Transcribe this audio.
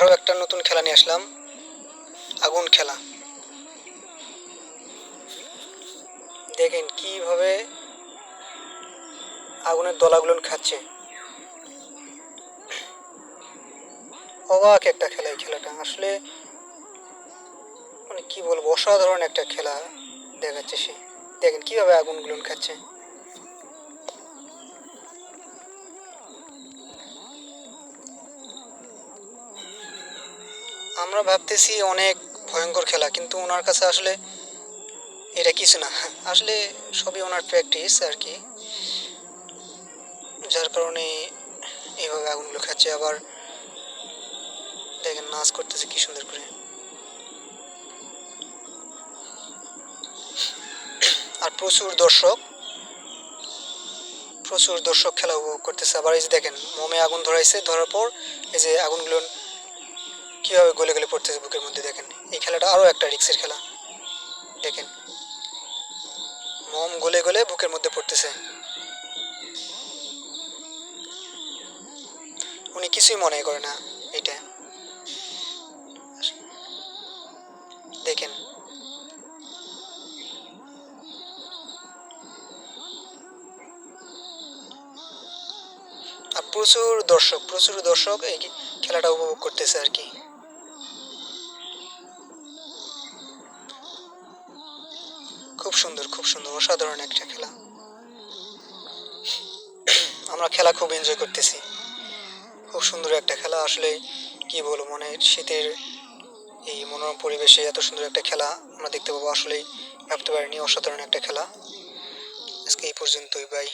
আরও একটা নতুন খেলা নিয়ে আসলাম, আগুন খেলা। দেখেন কিভাবে আগুনের দলাগুলো খাচ্ছে। অবাক একটা খেলা, এই খেলাটা আসলে মানে কি বলবো, অসাধারণ একটা খেলা দেখাচ্ছে সে। দেখেন কিভাবে আগুনগুলো খাচ্ছে। আমরা ভাবতেছি অনেক ভয়ঙ্কর খেলা, কিন্তু ওনার কাছে আসলে এটা কিছু না। আসলে সবই ওনার প্র্যাকটিস আর কি, যার কারণে এইভাবে আগুনগুলো খাচ্ছে। আবার দেখেন নাচ করতেছে কি সুন্দর করে। আর প্রচুর দর্শক খেলা উপভোগ করতেছে। আবার এই যে দেখেন মোমে আগুন ধরাইছে, ধরার পর এই যে আগুনগুলো কিভাবে গলে গলে পড়তেছে বুকের মধ্যে। দেখেন এই খেলাটা আরও একটা রিক্সের খেলা। দেখেন মোম গলে গলে বুকের মধ্যে পড়তেছে। উনি কিছুই মনে করে না এটা। দেখেন আর প্রচুর দর্শক এই খেলাটা উপভোগ করতেছে আর কি। খুব সুন্দর অসাধারণ একটা খেলা। আমরা খেলা খুব এনজয় করতেছি। খুব সুন্দর একটা খেলা আসলে, কি বলবো, মানে শীতের এই মনোরম পরিবেশে এত সুন্দর একটা খেলা আমরা দেখতে পাবো আসলেই ভাবতে পারিনি। অসাধারণ একটা খেলা। আজকে এই পর্যন্তই, বাই।